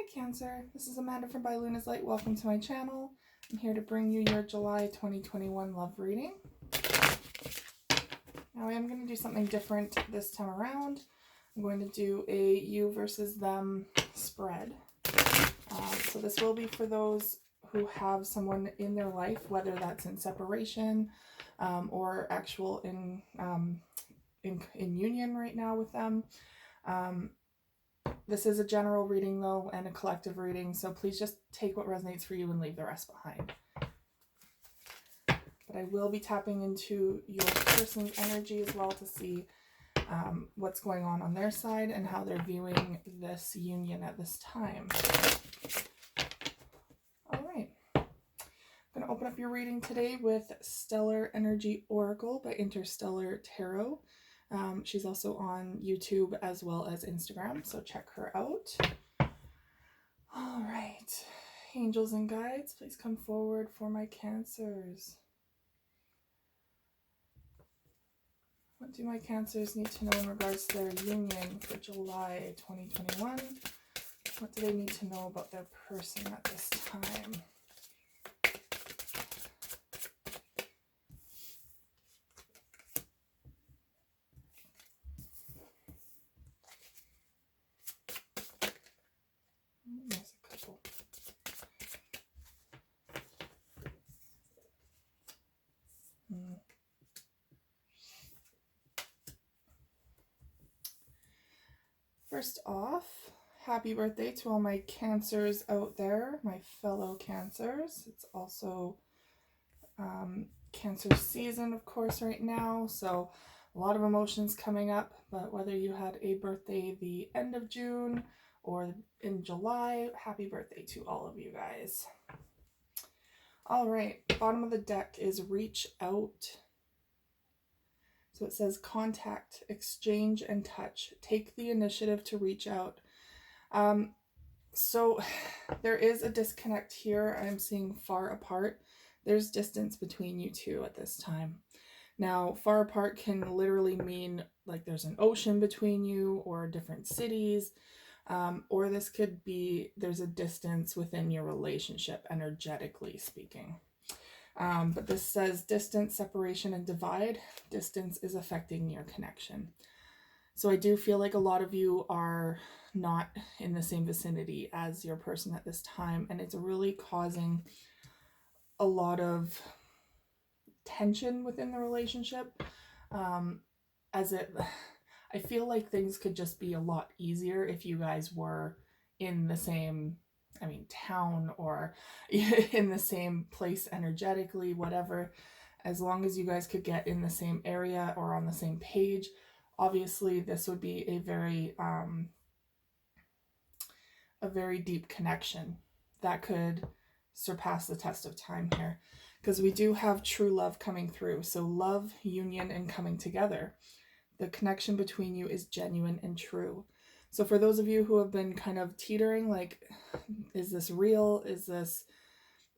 Hi Cancer, this is Amanda from By Luna's Light. Welcome to my channel. I'm here to bring you your July 2021 love reading. Now I am going to do something different this time around. I'm going to do a you versus them spread. So this will be for those who have someone in their life, whether that's in separation or actual in union right now with them. This is a general reading though, and a collective reading, so please just take what resonates for you and leave the rest behind. But I will be tapping into your person's energy as well to see what's going on their side and how they're viewing this union at this time. All right. I'm going to open up your reading today with Stellar Energy Oracle by Interstellar Tarot. She's also on YouTube as well as Instagram, so check her out. All right, angels and guides, please come forward for my Cancers. What do my Cancers need to know in regards to their union for July 2021? What do they need to know about their person at this time? There's a couple. First off, happy birthday to all my Cancers out there, my fellow Cancers. It's also Cancer season, of course, right now, so a lot of emotions coming up, but whether you had a birthday the end of June or in July, happy birthday to all of you guys. All right, bottom of the deck is reach out. So it says contact, exchange, and touch. Take the initiative to reach out. So there is a disconnect here. I'm seeing far apart. There's distance between you two at this time. Now, far apart can literally mean like there's an ocean between you or different cities, or this could be there's a distance within your relationship, energetically speaking. But this says distance, separation, and divide. Distance is affecting your connection. So I do feel like a lot of you are not in the same vicinity as your person at this time, and it's really causing a lot of tension within the relationship. I feel like things could just be a lot easier if you guys were in the same town or in the same place energetically, whatever. As long as you guys could get in the same area or on the same page, obviously this would be a very deep connection that could surpass the test of time here, because we do have true love coming through. So love, union, and coming together. The connection between you is genuine and true. So for those of you who have been kind of teetering, like, is this real?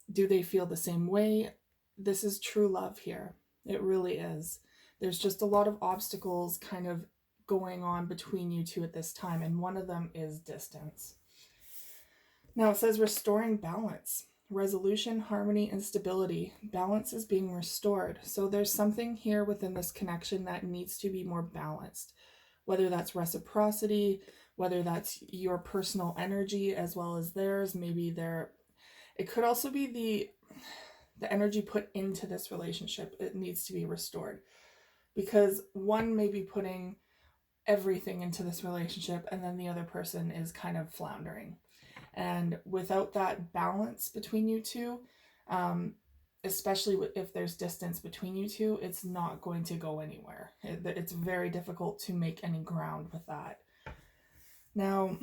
Do they feel the same way? This is true love here. It really is. There's just a lot of obstacles kind of going on between you two at this time, and one of them is distance. Now it says restoring balance, resolution, harmony, and stability. Balance is being restored. So there's something here within this connection that needs to be more balanced, whether that's reciprocity, whether that's your personal energy as well as theirs. Maybe it could also be the energy put into this relationship. It needs to be restored, because one may be putting everything into this relationship and then the other person is kind of floundering. And without that balance between you two, especially if there's distance between you two, it's not going to go anywhere. It's very difficult to make any ground with that. Now,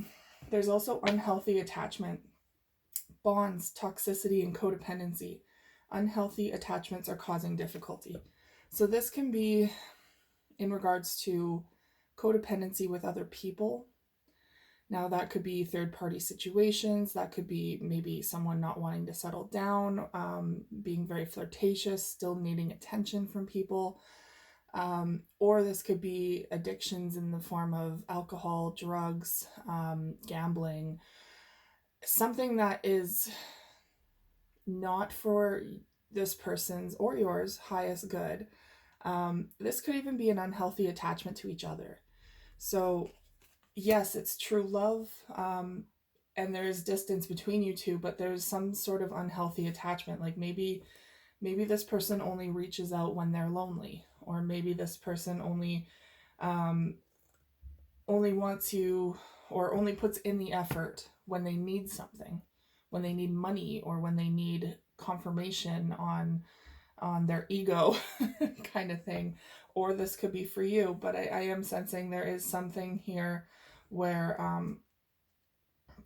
there's also unhealthy attachment, bonds, toxicity, and codependency. Unhealthy attachments are causing difficulty. So this can be in regards to codependency with other people. Now that could be third-party situations, that could be maybe someone not wanting to settle down, being very flirtatious, still needing attention from people, or this could be addictions in the form of alcohol, drugs, gambling, something that is not for this person's or yours highest good. This could even be an unhealthy attachment to each other. So, yes, it's true love, and there's distance between you two, but there's some sort of unhealthy attachment. Like maybe this person only reaches out when they're lonely, or maybe this person um, only wants you, or only puts in the effort when they need something, when they need money, or when they need confirmation on their ego kind of thing. Or this could be for you, but I am sensing there is something here where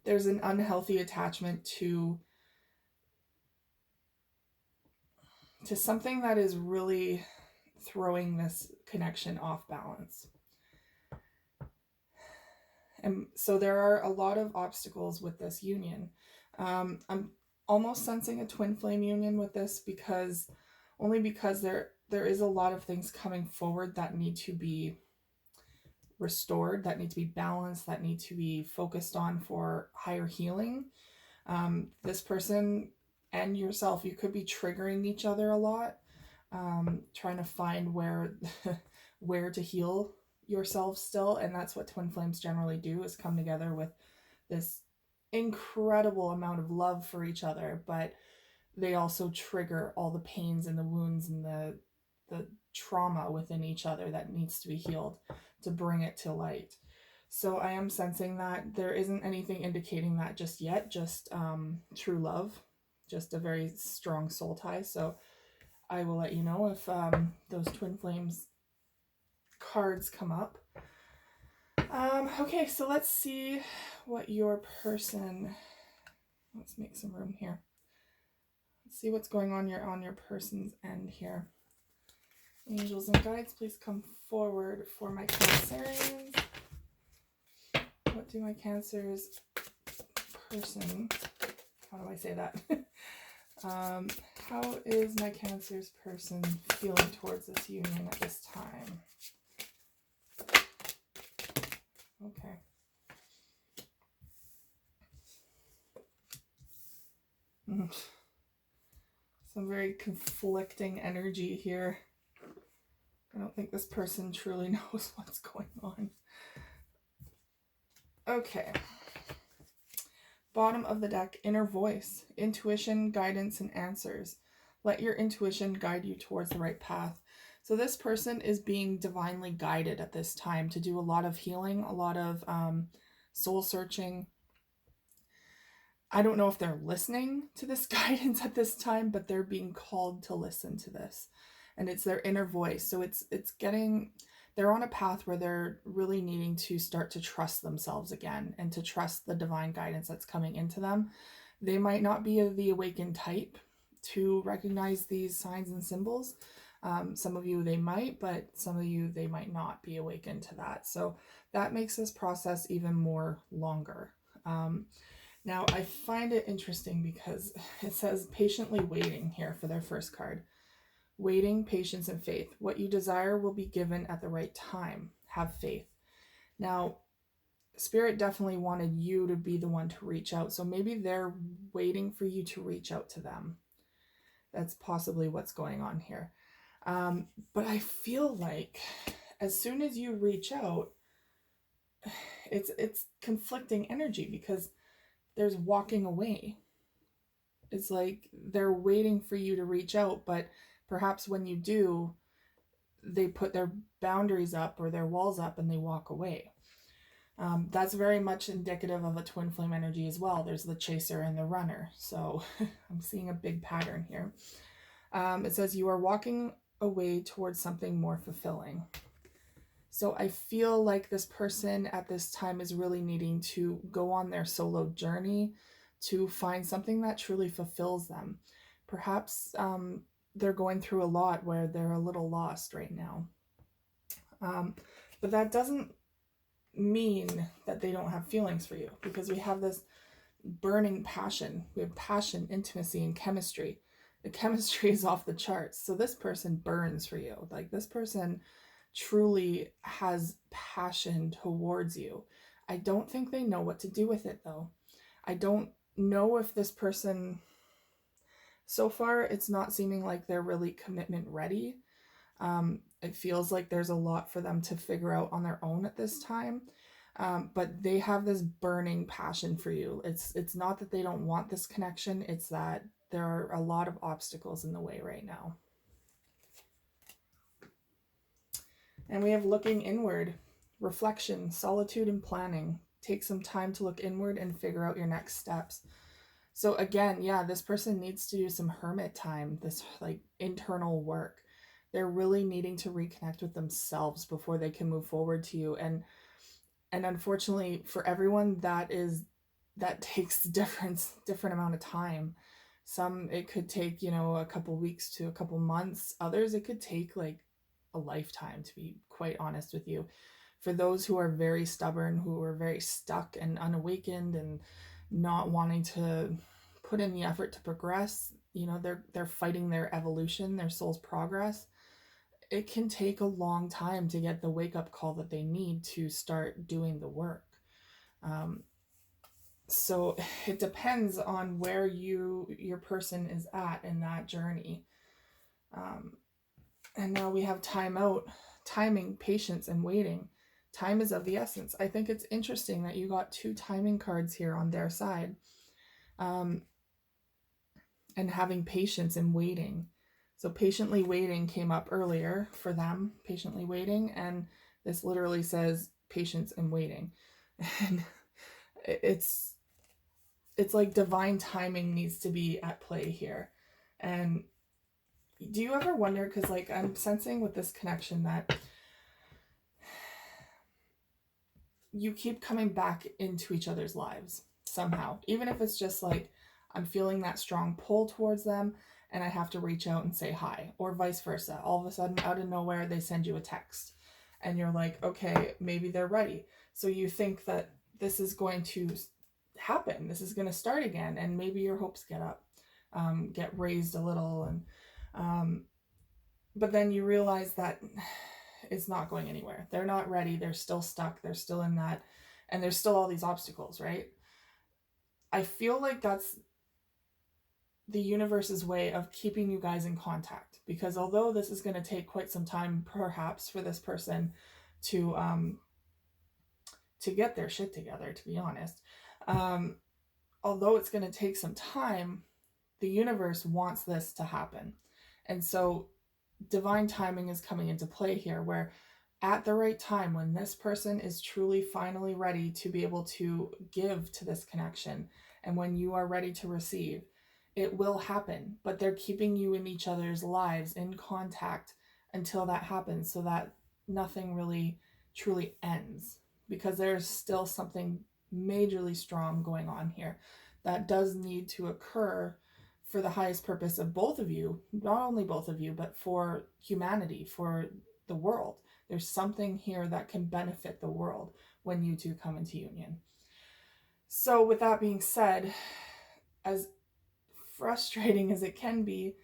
there's an unhealthy attachment to something that is really throwing this connection off balance. And so there are a lot of obstacles with this union. I'm almost sensing a twin flame union with this, because there is a lot of things coming forward that need to be restored, that need to be balanced, that need to be focused on for higher healing. This person and yourself, you could be triggering each other a lot, trying to find where to heal yourself still. And that's what twin flames generally do, is come together with this incredible amount of love for each other, but they also trigger all the pains and the wounds and the trauma within each other that needs to be healed to bring it to light. So I am sensing that there isn't anything indicating that just yet, just true love, just a very strong soul tie. So I will let you know if those twin flames cards come up. Okay, so let's see what your person, let's make some room here. Let's see what's going on your person's end here. Angels and guides, please come forward for my Cancerians. What do my Cancer's person, how do I say that? How is my Cancer's person feeling towards this union at this time? Okay. Some very conflicting energy here. I don't think this person truly knows what's going on. Okay. Bottom of the deck, inner voice, intuition, guidance, and answers. Let your intuition guide you towards the right path. So this person is being divinely guided at this time to do a lot of healing, a lot of soul searching. I don't know if they're listening to this guidance at this time, but they're being called to listen to this. And it's their inner voice. So they're on a path where they're really needing to start to trust themselves again and to trust the divine guidance that's coming into them. They might not be the awakened type to recognize these signs and symbols. Some of you, they might, but some of you, they might not be awakened to that. So that makes this process even more longer. Now, I find it interesting because it says patiently waiting here for their first card. Waiting, patience, and faith. What you desire will be given at the right time. Have faith. Now, Spirit definitely wanted you to be the one to reach out. So maybe they're waiting for you to reach out to them. That's possibly what's going on here. But I feel like as soon as you reach out, it's conflicting energy, because there's walking away. It's like they're waiting for you to reach out, but perhaps when you do, they put their boundaries up or their walls up and they walk away. That's very much indicative of a twin flame energy as well. There's the chaser and the runner. So I'm seeing a big pattern here. It says you are walking away towards something more fulfilling. So I feel like this person at this time is really needing to go on their solo journey to find something that truly fulfills them. Perhaps they're going through a lot where they're a little lost right now. But that doesn't mean that they don't have feelings for you, because we have this burning passion. We have passion, intimacy, and chemistry. The chemistry is off the charts. So this person burns for you. Like, this person truly has passion towards you. I don't think they know what to do with it, though. I don't know if this person, so far, it's not seeming like they're really commitment ready. It feels like there's a lot for them to figure out on their own at this time. But they have this burning passion for you. It's not that they don't want this connection, it's that there are a lot of obstacles in the way right now. And we have looking inward, reflection, solitude, and planning. Take some time to look inward and figure out your next steps. So again, yeah, this person needs to do some hermit time, this like internal work. They're really needing to reconnect with themselves before they can move forward to you. And unfortunately for everyone, that takes different amount of time. Some it could take, a couple weeks to a couple months. Others it could take like a lifetime, to be quite honest with you. For those who are very stubborn, who are very stuck and unawakened and not wanting to put in the effort to progress, they're fighting their evolution, their soul's progress. It can take a long time to get the wake-up call that they need to start doing the work. So it depends on where your person is at in that journey. And now we have time out, timing, patience, and waiting. Time is of the essence. I think it's interesting that you got 2 timing cards here on their side. And having patience and waiting. So patiently waiting came up earlier for them, patiently waiting, and this literally says patience and waiting. And it's like divine timing needs to be at play here. And do you ever wonder, because like I'm sensing with this connection that you keep coming back into each other's lives somehow, even if it's just like I'm feeling that strong pull towards them and I have to reach out and say hi, or vice versa. All of a sudden, out of nowhere, they send you a text and you're like, okay, maybe they're ready. So you think that this is going to happen. This is going to start again. And maybe your hopes get raised a little. And, but then you realize that it's not going anywhere. They're not ready. They're still stuck. They're still in that. And there's still all these obstacles, right? I feel like that's the universe's way of keeping you guys in contact, because although this is going to take quite some time perhaps for this person to get their shit together, to be honest, although it's going to take some time, the universe wants this to happen. And so divine timing is coming into play here, where at the right time, when this person is truly finally ready to be able to give to this connection, and when you are ready to receive, it will happen. But they're keeping you in each other's lives in contact until that happens, so that nothing really truly ends, because there's still something majorly strong going on here that does need to occur for the highest purpose of both of you, not only both of you, but for humanity, for the world. There's something here that can benefit the world when you two come into union. So with that being said, as frustrating as it can be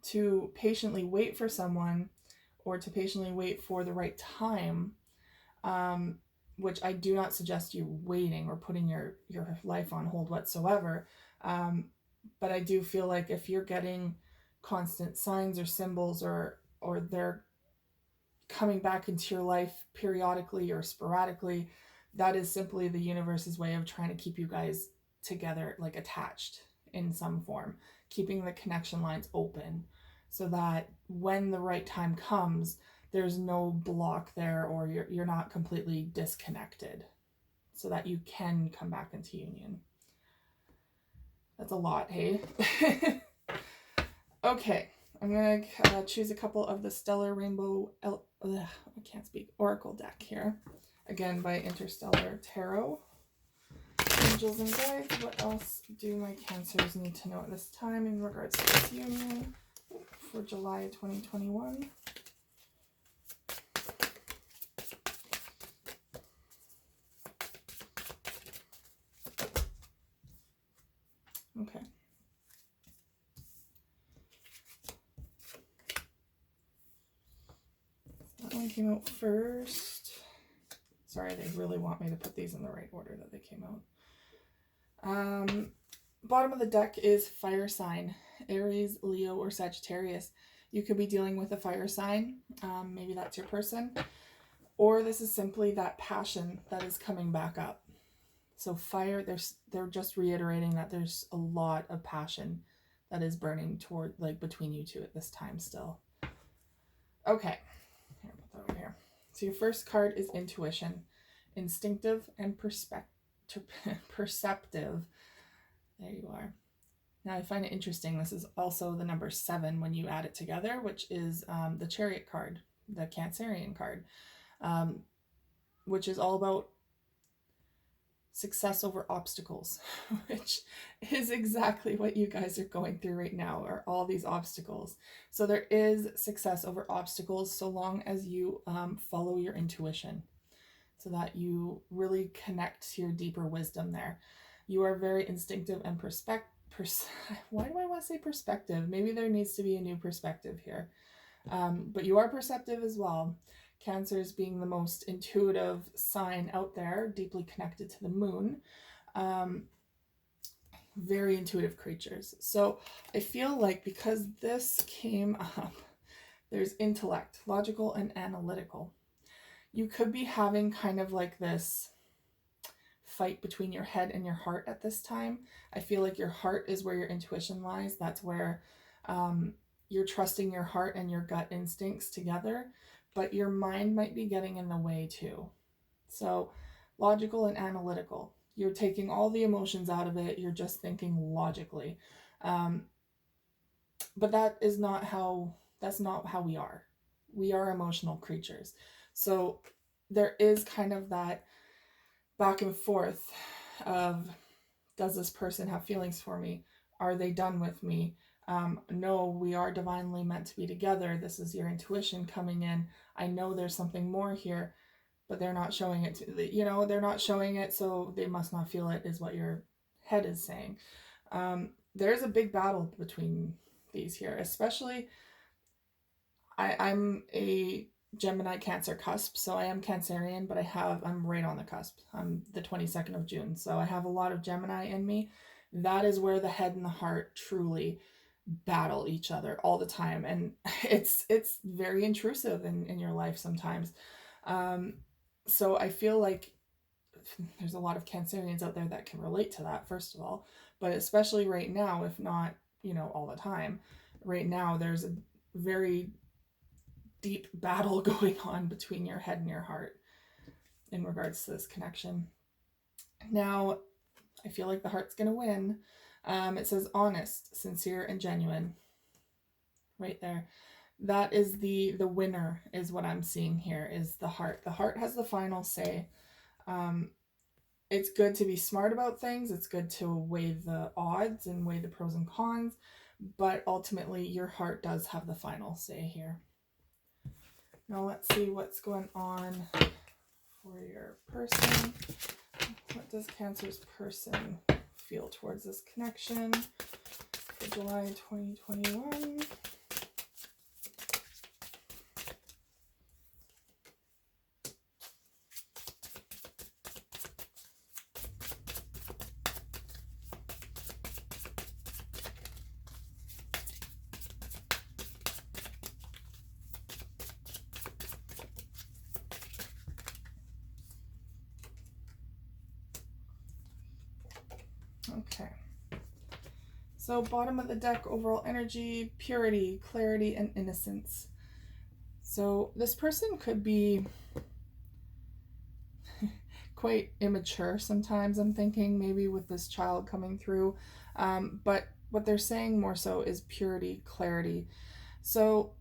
to patiently wait for someone, or to patiently wait for the right time, which I do not suggest you waiting or putting your life on hold whatsoever, but I do feel like if you're getting constant signs or symbols, or they're coming back into your life periodically or sporadically, that is simply the universe's way of trying to keep you guys together, like attached in some form, keeping the connection lines open so that when the right time comes, there's no block there, or you're not completely disconnected, so that you can come back into union. That's a lot, hey? Okay, I'm going to choose a couple of the Stellar Rainbow, Oracle deck here. Again, by Interstellar Tarot. Angels and guides, what else do my Cancers need to know at this time in regards to this union for July 2021? Okay. That one came out first. Sorry, they really want me to put these in the right order that they came out. bottom of the deck is fire sign, Aries, Leo, or Sagittarius. You could be dealing with a fire sign. Maybe that's your person. Or this is simply that passion that is coming back up. So fire, they're just reiterating that there's a lot of passion that is burning toward, like, between you two at this time still. Okay, here, put that over here. So your first card is intuition, instinctive and perceptive. There you are. Now I find it interesting. This is also the number 7 when you add it together, which is the Chariot card, the Cancerian card, which is all about success over obstacles, which is exactly what you guys are going through right now, are all these obstacles. So there is success over obstacles so long as you follow your intuition, so that you really connect to your deeper wisdom there. You are very instinctive and why do I want to say perspective? Maybe there needs to be a new perspective here. But you are perceptive as well. Cancers being the most intuitive sign out there, deeply connected to the moon. Very intuitive creatures. So I feel like because this came up, there's intellect, logical and analytical. You could be having kind of like this fight between your head and your heart at this time. I feel like your heart is where your intuition lies. That's where you're trusting your heart and your gut instincts together, but your mind might be getting in the way too. So logical and analytical. You're taking all the emotions out of it. You're just thinking logically. But that's not how we are. We are emotional creatures. So there is kind of that back and forth of, does this person have feelings for me? Are they done with me? No, we are divinely meant to be together. This is your intuition coming in. I know there's something more here, but they're not showing it they're not showing it, so they must not feel it, is what your head is saying. There's a big battle between these here, especially I'm a Gemini Cancer cusp, so I am Cancerian, but I'm right on the cusp. I'm the 22nd of June, so I have a lot of Gemini in me. That is where the head and the heart truly battle each other all the time, and it's very intrusive in your life sometimes. So I feel like there's a lot of Cancerians out there that can relate to that, first of all, but especially right now, if not all the time, right now there's a very deep battle going on between your head and your heart in regards to this connection. Now, I feel like the heart's going to win. It says honest, sincere, and genuine. Right there. That is the winner, is what I'm seeing here, is the heart. The heart has the final say. It's good to be smart about things. It's good to weigh the odds and weigh the pros and cons. But ultimately, your heart does have the final say here. Now let's see what's going on for your person. What does Cancer's person feel towards this connection for July 2021? Okay. So bottom of the deck, overall energy, purity, clarity, and innocence. So this person could be quite immature sometimes, I'm thinking, maybe with this child coming through. But what they're saying more so is purity, clarity. So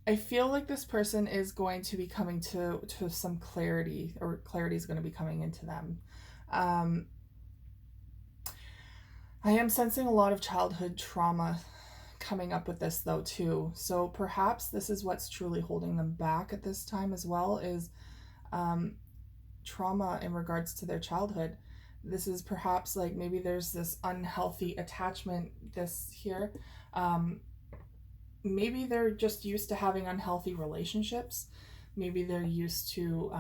I feel like this person is going to be coming to some clarity, or clarity is going to be coming into them. I am sensing a lot of childhood trauma coming up with this though too. So perhaps this is what's truly holding them back at this time as well, is trauma in regards to their childhood. This is perhaps like, maybe there's this unhealthy attachment this here. Maybe they're just used to having unhealthy relationships. Maybe they're used to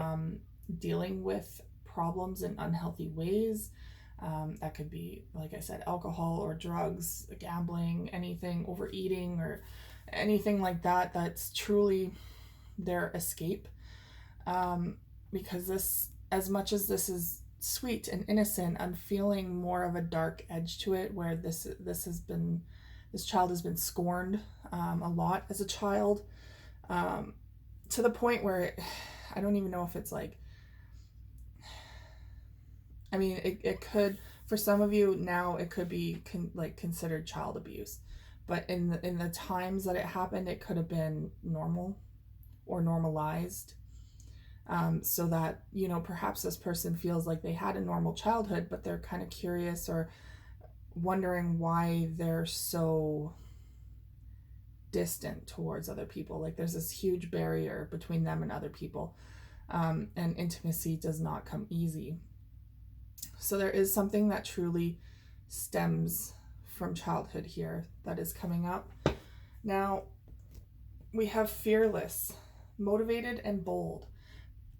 dealing with problems in unhealthy ways. That could be, like I said, alcohol or drugs, gambling, anything, overeating, or anything like that. That's truly their escape. Because this, as much as this is sweet and innocent, I'm feeling more of a dark edge to it, where this child has been scorned a lot as a child, to the point where I don't even know if it's like, I mean, it could, for some of you now, it could be considered child abuse, but in the times that it happened, it could have been normal or normalized, so that, you know, perhaps this person feels like they had a normal childhood, but they're kind of curious or wondering why they're so distant towards other people. Like there's this huge barrier between them and other people, and intimacy does not come easy. So there is something that truly stems from childhood here that is coming up. Now, we have fearless, motivated, and bold.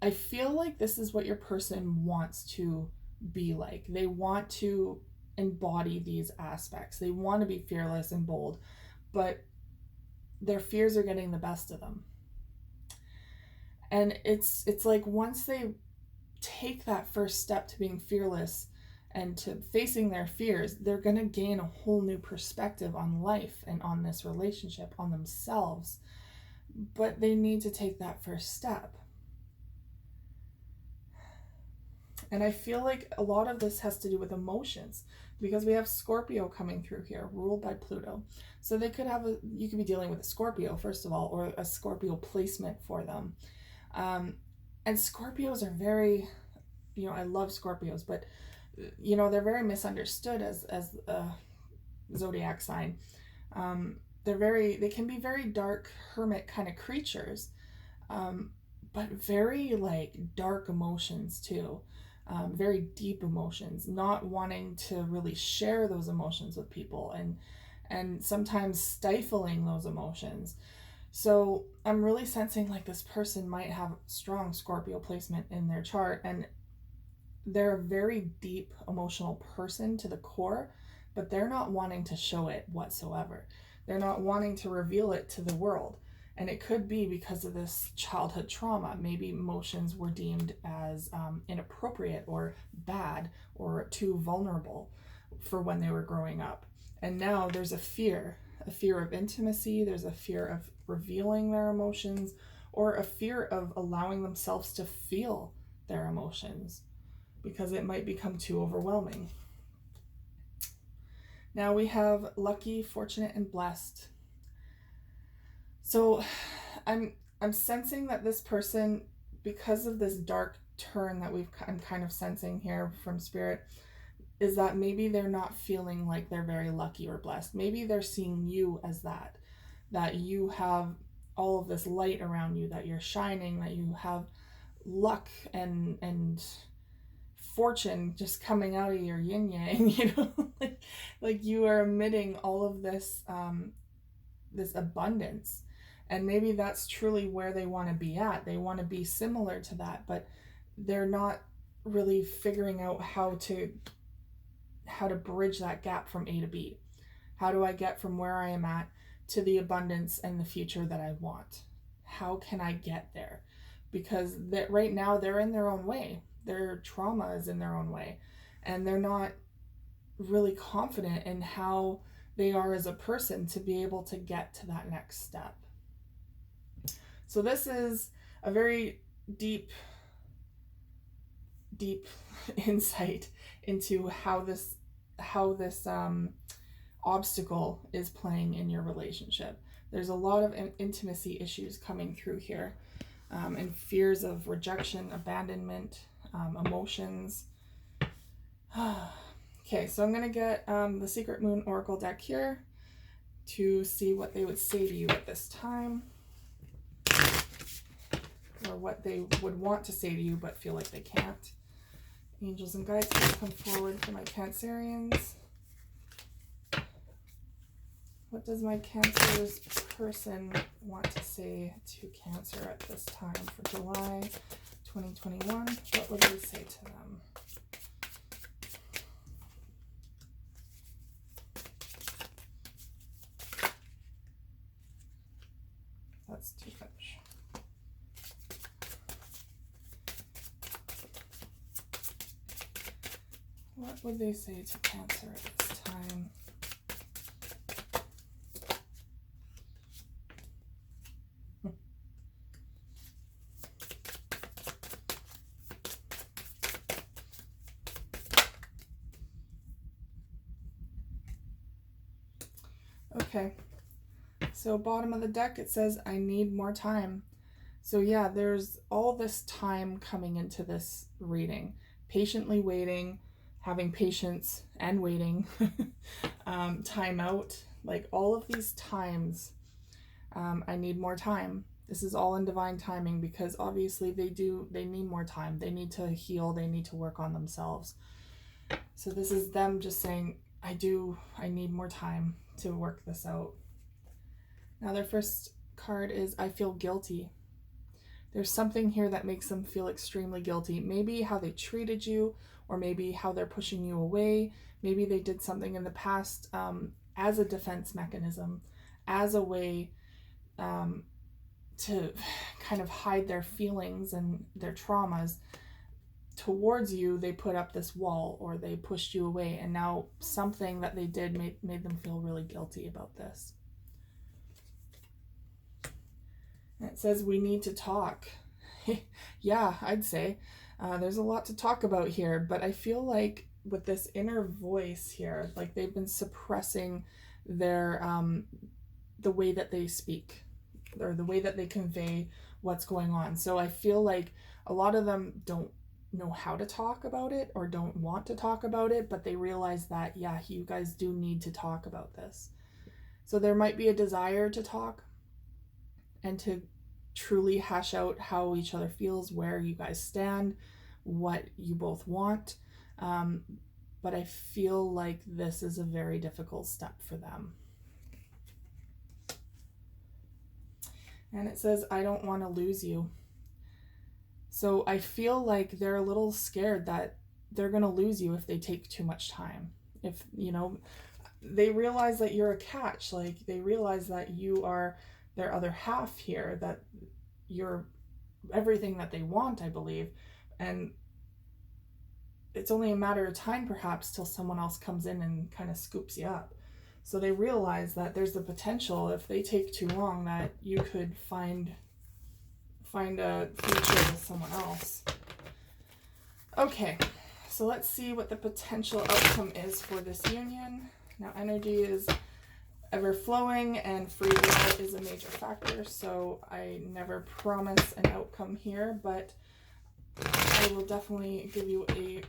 I feel like this is what your person wants to be like. They want to embody these aspects. They want to be fearless and bold, but their fears are getting the best of them. And it's like once they take that first step to being fearless and to facing their fears, they're going to gain a whole new perspective on life and on this relationship, on themselves. But they need to take that first step. And I feel like a lot of this has to do with emotions, because we have Scorpio coming through here, ruled by Pluto. So they could have you could be dealing with a Scorpio, first of all, or a Scorpio placement for them. And Scorpios are very, you know, I love Scorpios, but, you know, they're very misunderstood as a zodiac sign. They can be very dark hermit kind of creatures, but very like dark emotions too. Very deep emotions, not wanting to really share those emotions with people, and sometimes stifling those emotions. So I'm really sensing like this person might have strong Scorpio placement in their chart, and they're a very deep emotional person to the core, but they're not wanting to show it whatsoever. They're not wanting to reveal it to the world. And it could be because of this childhood trauma. Maybe emotions were deemed as inappropriate or bad or too vulnerable for when they were growing up. And now there's a fear of intimacy. There's a fear of revealing their emotions, or a fear of allowing themselves to feel their emotions, because it might become too overwhelming. Now we have lucky, fortunate, and blessed. So I'm sensing that this person, because of this dark turn that I'm kind of sensing here from Spirit, is that maybe they're not feeling like they're very lucky or blessed. Maybe they're seeing you as that you have all of this light around you, that you're shining, that you have luck and fortune just coming out of your yin yang, you know, like you are emitting all of this this abundance. And maybe that's truly where they want to be at. They want to be similar to that, but they're not really figuring out how to bridge that gap from A to B. How do I get from where I am at to the abundance and the future that I want? How can I get there? Because right now they're in their own way. Their trauma is in their own way, and they're not really confident in how they are as a person to be able to get to that next step. So this is a very deep insight into how this obstacle is playing in your relationship. There's a lot of intimacy issues coming through here, and fears of rejection, abandonment, emotions. Okay, so I'm going to get the Secret Moon Oracle deck here to see what they would say to you at this time, or what they would want to say to you but feel like they can't. Angels and guides, please come forward for my Cancerians. What does my Cancer's person want to say to Cancer at this time for July 2021? What would they say to them? What would they say to Cancer at this time? Okay, so bottom of the deck, it says, I need more time. So yeah, there's all this time coming into this reading. Patiently waiting, having patience and waiting, time out, like all of these times. I need more time. This is all in divine timing, because obviously they need more time. They need to heal. They need to work on themselves. So this is them just saying, I need more time to work this out. Now their first card is, I feel guilty. There's something here that makes them feel extremely guilty. Maybe how they treated you, or maybe how they're pushing you away. Maybe they did something in the past as a defense mechanism, as a way to kind of hide their feelings and their traumas. Towards you, they put up this wall, or they pushed you away, and now something that they did made them feel really guilty about this. And it says, we need to talk. Yeah, I'd say there's a lot to talk about here, but I feel like with this inner voice here, like they've been suppressing their the way that they speak, or the way that they convey what's going on. So I feel like a lot of them don't know how to talk about it, or don't want to talk about it, but they realize that, yeah, you guys do need to talk about this. So there might be a desire to talk and to truly hash out how each other feels, where you guys stand, what you both want. But I feel like this is a very difficult step for them. And it says, I don't want to lose you. So I feel like they're a little scared that they're going to lose you if they take too much time. If, they realize that you're a catch, like they realize that you are their other half here, that you're everything that they want, I believe. And it's only a matter of time, perhaps, till someone else comes in and kind of scoops you up. So they realize that there's the potential, if they take too long, that you could find a future with someone else. Okay, so let's see what the potential outcome is for this union. Now, energy is ever flowing, and free will is a major factor, so I never promise an outcome here, but I will definitely give you a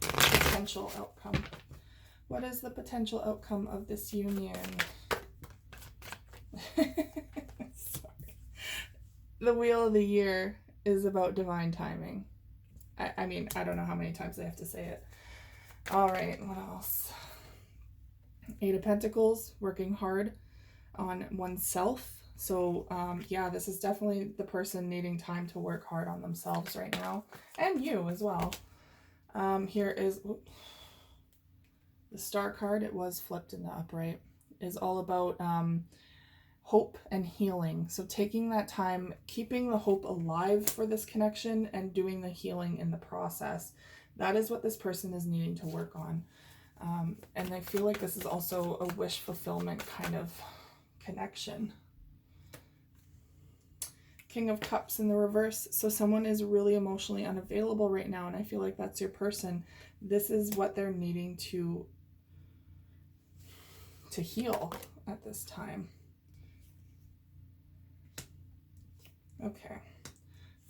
potential outcome. What is the potential outcome of this union? Sorry. The Wheel of the Year is about divine timing. I mean, I don't know how many times I have to say it. All right, what else? Eight of Pentacles, working hard on oneself. So, yeah, this is definitely the person needing time to work hard on themselves right now. And you as well. Here is the Star card. It was flipped in the upright. Is all about hope and healing. So taking that time, keeping the hope alive for this connection, and doing the healing in the process. That is what this person is needing to work on. And I feel like this is also a wish fulfillment kind of connection. King of Cups in the reverse. So someone is really emotionally unavailable right now, and I feel like that's your person. This is what they're needing to heal at this time. Okay.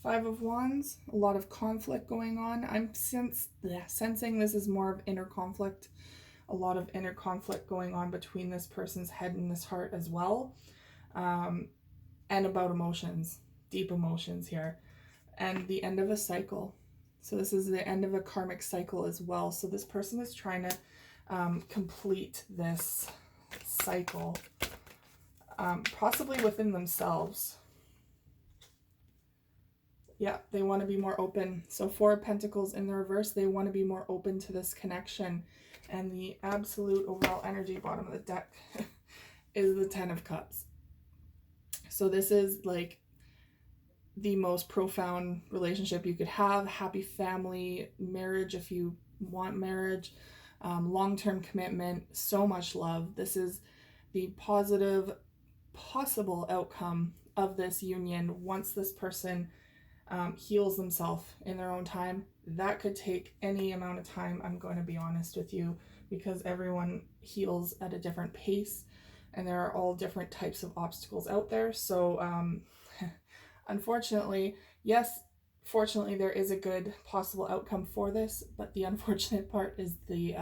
Five of Wands, a lot of conflict going on. I'm sensing this is more of inner conflict, a lot of inner conflict going on between this person's head and this heart as well. And about emotions, deep emotions here. And the end of a cycle. So this is the end of a karmic cycle as well. So this person is trying to complete this cycle, possibly within themselves. Yeah, they want to be more open. So Four of Pentacles in the reverse, they want to be more open to this connection. And the absolute overall energy, bottom of the deck, is the Ten of Cups. So this is like the most profound relationship you could have. Happy family, marriage if you want marriage, long-term commitment, so much love. This is the positive possible outcome of this union once this person heals themselves in their own time. That could take any amount of time, I'm going to be honest with you, because everyone heals at a different pace and there are all different types of obstacles out there. So unfortunately, yes, fortunately there is a good possible outcome for this, but the unfortunate part is the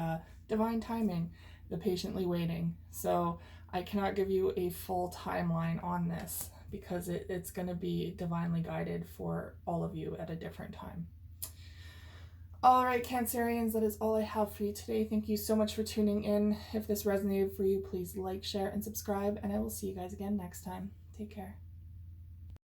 divine timing, the patiently waiting. So I cannot give you a full timeline on this because it's going to be divinely guided for all of you at a different time. All right, Cancerians, that is all I have for you today. Thank you so much for tuning in. If this resonated for you, please like, share, and subscribe, and I will see you guys again next time. Take care.